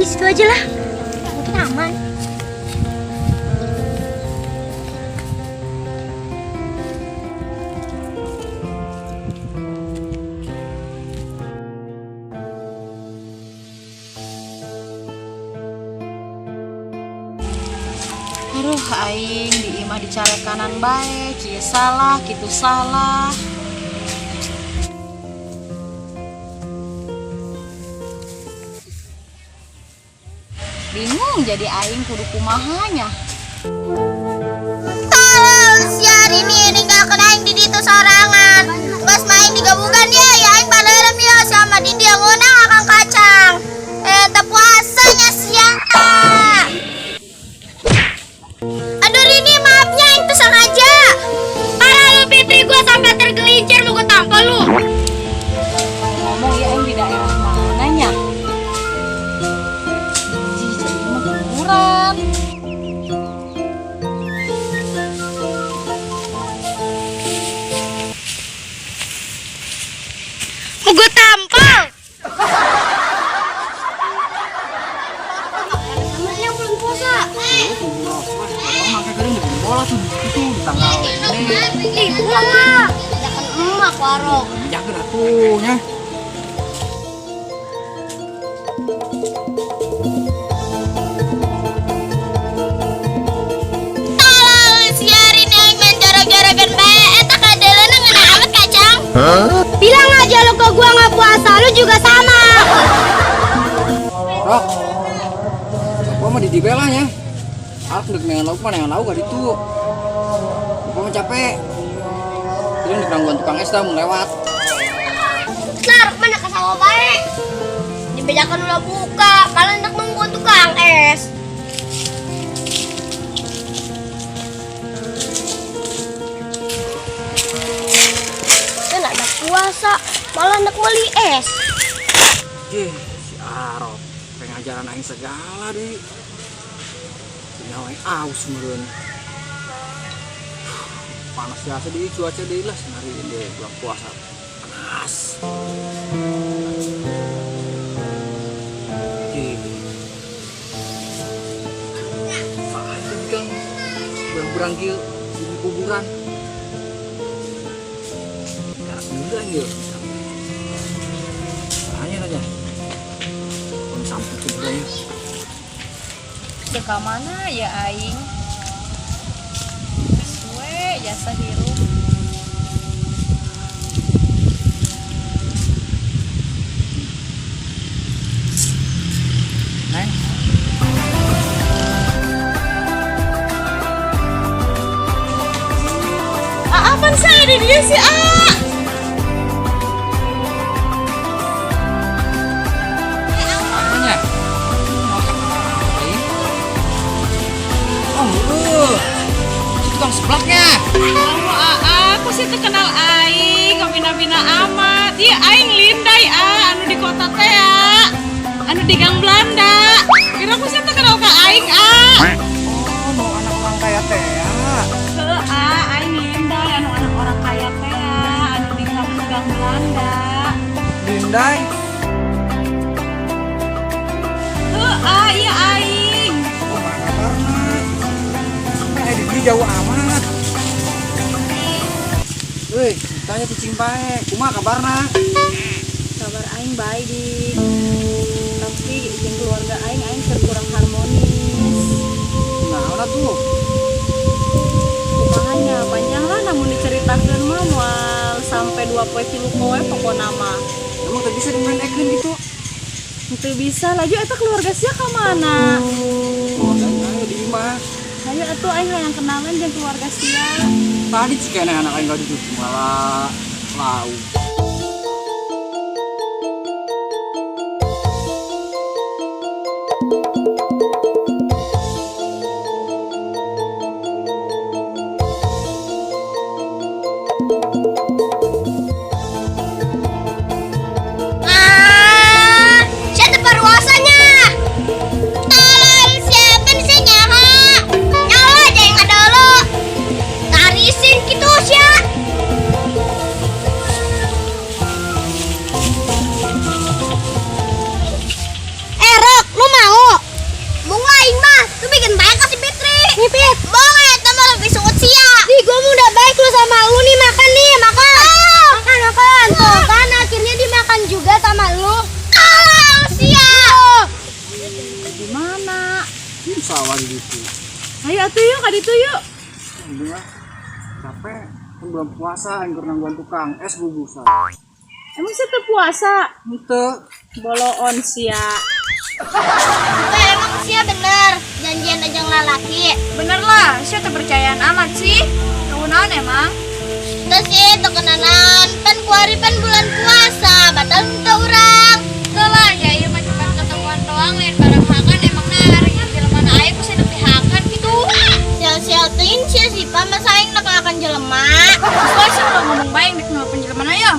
di situ aja lah. Mungkin aman. Aduh, aing di imah dicari kanan baik, kieu salah, kitu salah. Bingung jadi aing kudu kumahanya. Tolong si hari ini ninggalkan aing di ditu sorangan. Pas main digabungan ya aing palerem ya sama di dia ngunang akang kacang. Puasanya siang. Aduh Rini, maafnya aing tuh sengaja. Parah lu Fitri, gua sampai tergelincir mau gua tampol lu. Ngomong ya aing di daerah mananya? Jadi mah kuburan. Mau gua tampol. Namanya belum puasa. Bola tuh itu di tanggal ini. Ih, pulang lah. Jangan emak warung. Jaga atuhnya. Tolong si hari ini aing main gara-gara bae eta kadelena ngeunah amat kacang. Bilang aja lo ke gua nggak puasa, lu juga sama. Rok. Gua mah di dibelanya. Aku udah dengan lauk mana yang lauk gak itu. Gua mah capek. Jadi di gangguan tukang es dah mau lewat. Lar, mana ka sawah bae? Dibejakan udah buka, malah hendak nunggu tukang es. Kan ada puasa, malah hendak beli es. Jeh, si Arok. Pengen ajaran aing segala deh. Nyawa aing aus meureun. Panas biasa di cuaca deui lah senari deh bulan puasa. Panas. Itu kan berang-berang kieu di kuburan. Ya, enggak ya. Hanya aja. Kon sampai ke budaya. Ya ka mana ya aing? Suwe jasa hirup. Neng. Apaan saya di dia sih Apanya? Oh, si tukang seblaknya. Aku sih terkenal aing, kabina-bina amat. Iya aing lindai anu di kota teh anu di Gang Belanda. Kira aku sih terkenal ka aing Oh, mau anak orang kaya teh ya. Heuh aing lindai anu anak orang kaya teh anu di Gang Belanda. Lindai. Heuh iya aing. Oh, mana karena? Di jauh amat. Woi, tanya kucing bae. Kumaha kabarna? Kabar aing baik di. Tapi jeung keluarga aing kurang harmonis. Nah, tuh. Kumahanya panjang lah namun diceritakeun mah moal sampai 2 poe 3 poe pokona mah. Emang teu bisa dimendekeun gitu? Itu bisa laju eta keluarga sia ka mana? Oh, ayo di imah. Hayu atuh aing hayang kenalan jeung keluarga sia. Tadi sih kayaknya anak aing gak duduk malah lauk. Siapa perwasanya? Tolong siapa sih nyaha? Nyala aja yang ada lo. Tarisin gitu sih. sih. Ayo atuh yuk ka ditu yuk. Udah capek. Kan bulan puasa yang nangguan tukang es bubusan. Emang saya teu puasa. Itu Boloon sia. Enggak, emang sih bener janjian aja lalaki. Bener lah, saya terpercayaan amat sih. Kamu naon emang? Enggak sih, tekenanan pan kuari pan bulan puasa, batal untuk orang. Tuh lah, ya iya mah cuma ketemuan doang lain barang hakan emang nari. Jelema aya ku saya nepi hakan gitu. Sial-sial ting sia si pa masa aing nak akan jelema. Wah, saya udah ngomong baik di kenal penjelaman ayo.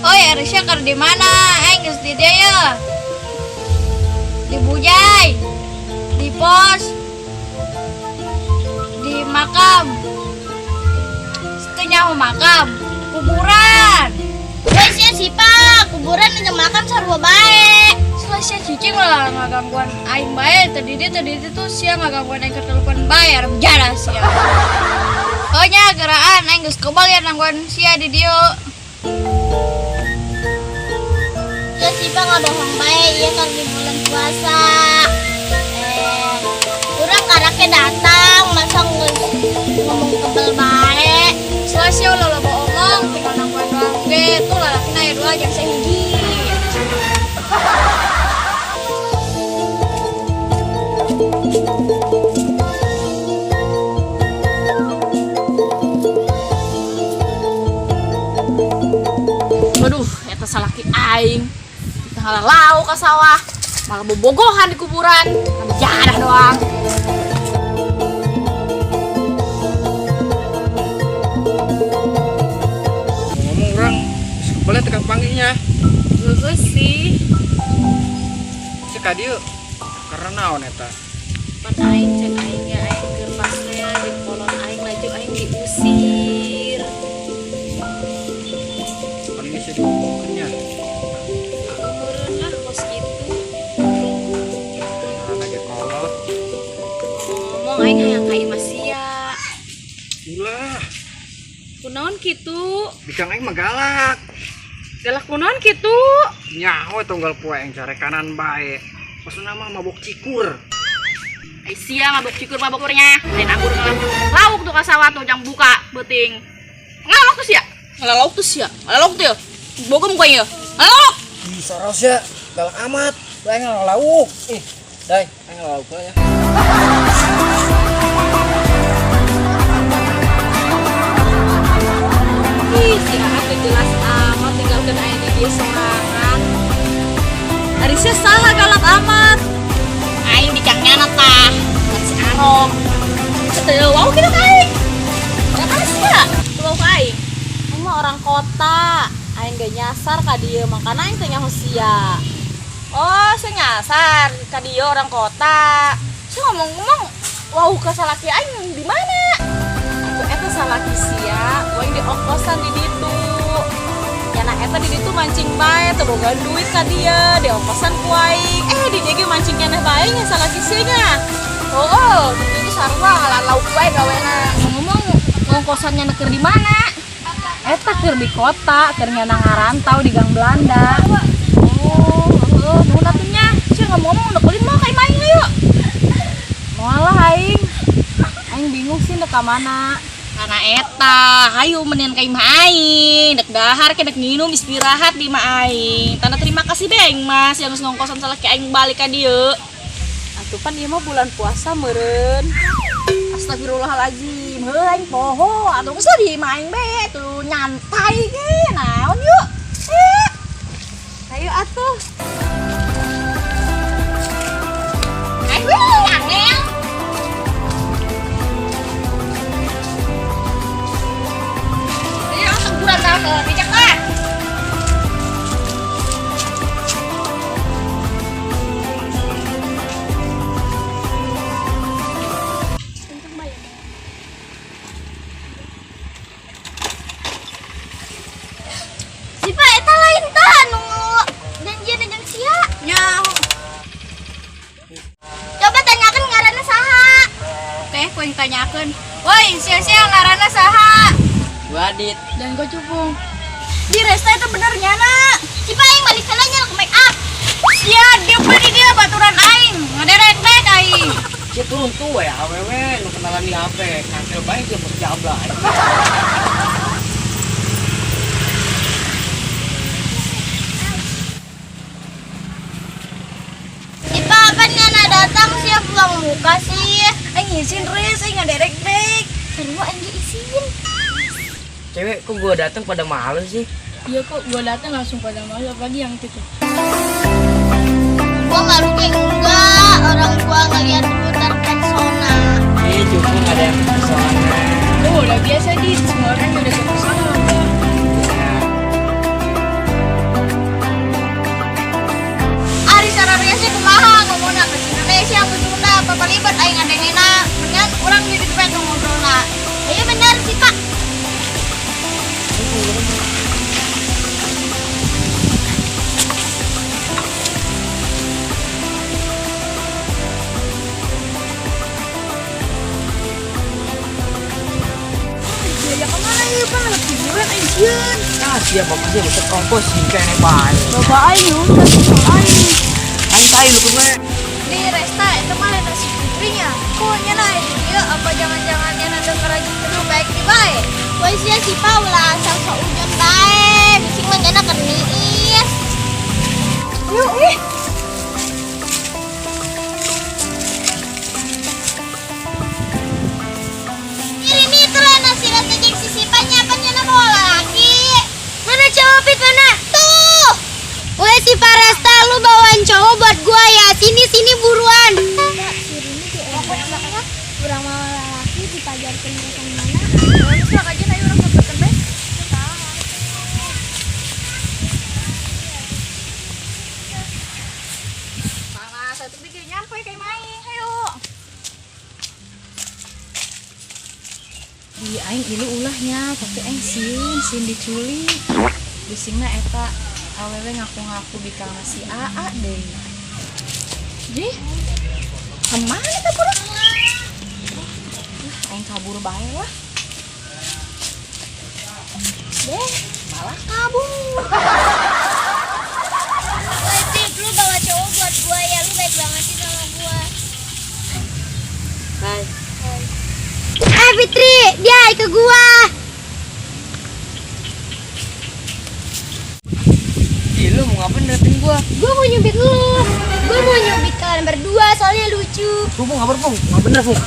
Oi, Arisya keur di mana? Aing geus di dieu ya. Di Bujai. Di pos. Di makam. Setengah makam. Kuburan. Wes sia si pa, kuburan aja makam sarua bae. Selesai cicing lah ngagangguan aing bae. Tadi tuh sia ngagangguan aing ke telepon bae arep jaras sia. Oh nya geraan aing geus kebal ya nangguan sia di dieu. Ya si pa ngabohong bae ieu kan di bulan puasa. Urang karake datang, masa ngomong tebel bae. Selesai ulah loba omong tinggal nangguan doang ge. Tuh lalakina aya dua jeung sahiji. Waduh, eta salaki aing. Tengah lau ka sawah, malah bobogohan di kuburan. Jadah doang. ngomong orang boleh tekan panggilnya. Bagus sih. Cek dia karena naon eta. Pan aing cek aingnya aing keur pasnya di kolon aing laju aing diusir. Paling bisa diomongkannya. Meureun lah kos kitu. Nah, lagi kolot. Ngomong aing hayang ka imah sia. Ulah, Kunaon kitu? bikang aing mah galak. Galak kunaon kitu? Nyaho tunggal poe yang cari kanan bae. Maksudna mah mabok cikur. Ai sia mabok cikur mabokurnya. Lain anggur ngalah. Lauk tuh ka sawah tuh jang buka beuting. Ngalok tuh sia. Ngalok tuh sia. Ngalok tuh. Bogem gua ieu. Ngalok. Ih, saros ya, galak amat. Aing ngalauk. Ih, dai, aing ngalauk ya. Ih, si Ahad teh jelas amat tinggalkeun aya di dieu sorangan. Arisnya salah galak amat. Aing dicangnyana tah, si Arok. Teu wau kitu ka aing. Ya kan sia, teu wau ka aing. Aing mah orang kota. Aing gak nyasar ka dieu, makana aing teh nyaho sia. Oh, saya nyasar ka dieu orang kota. Saya ngomong-ngomong, wau ka salaki aing di mana? Eta salaki sia, waing di ongkosan di ditu. Ya nah eta di ditu mancing bae, teu boga duit ka dia, di ongkosan ku aing. Di dieu ge mancing keneh bae nya salaki sia nya. Oh, itu sarua ngalauk bae gawena. Ngomong ongkosannya keur di mana? Eta keur di kota, keur nyana ngarantau di Gang Belanda. Oh, nuhun atuh nya. Sia ngomong udah kulit mau ka imah aing yuk. Moalah aing. Aing bingung sih dek ka mana. Karena eta, hayu mendingan ka imah aing. Dek dahar ke dek nginum istirahat di imah aing. Tanda terima kasih Beng Mas yang geus ngongkosan salaki aing balik ka dieu. Atuh pan ieu mah bulan puasa meureun. Astagfirullahalazim. Heuh aing poho, atuh geus di imah aing be tuh nyantai ge. Naon yuk? Ayo atuh. Ayo angel. Bulan dah ke bijak lah. Si pa eta lain tah nu janjian jeung sia. Nyaho. Coba tanyakan ngaranna saha. Oke, ku yang tanyakeun. Woi, sia-sia ngaranna saha? Gua Adit. Dan gue cupung. Di resta itu bener nyana. Si pa aing balik sana nya ke make up. Sia, dia beri dia baturan aing. turun tuh ya awewe nu kenalan di HP kantil baik dia bos jabla. Si Papan ngana datang siap buang muka sih. Aing izin res, aing ngaderek-dek. Seru aing izin. Cewek kok gua datang pada malu sih? Iya kok gua datang langsung pada malu apalagi yang itu. Gua malu kayak enggak, orang gua ngeliat dulu terpesona. Iya cukup nggak ada yang persoalannya. Oh, udah biasa di semua orang udah kesana. Ari sararea sih kumaha ngomongna ke Indonesia ke Sunda papalibet aing ngadengena menyan urang di depan ngobrolna. Iya bener sih Pak. Ya kemana ya Pak? Lagi tiduran aing sieun. Ah siapa sih lu terkompos sih kayak baik. Coba aing udah aing. Aing tahu lu kumaha. Di Resta itu mah nasi putrinya. Kok nyana itu dia apa jangan-jangan nyana denger lagi dulu baik di baik. Woi sia si Paula asal saujon bae, bising mah nyana kenis. Yuk, ih. Ini itulah nasi rasa jeng sisipannya apa nyana bawa lagi. Mana cowok Pit mana? Tuh. Woi si Parasta lu bawain cowok buat gua ya. Sini buruan. Kurang mau laki dipajarkan ke mana? Terus lah aja ayo orang kebeten bae. Mama, satu pikir nyampe kayak main. Ayo. Di aing ilu ulahnya, tapi aing sin diculik. Bisingna eta awewe ngaku-ngaku bikal si AA deh. Ji, kemana eta budak? Aing kabur bae lah. Deh, malah kabur. Wajib lu bawa cowok buat gua ya. Lu baik banget sih sama gua. Hai. Fitri, dia ke gua. Ih lu mau ngapain dapetin gua? Gua mau nyubit lu. Gua mau nyubit kalian berdua soalnya lucu. Lu mau ngapain Pung? Nggak bener Pung.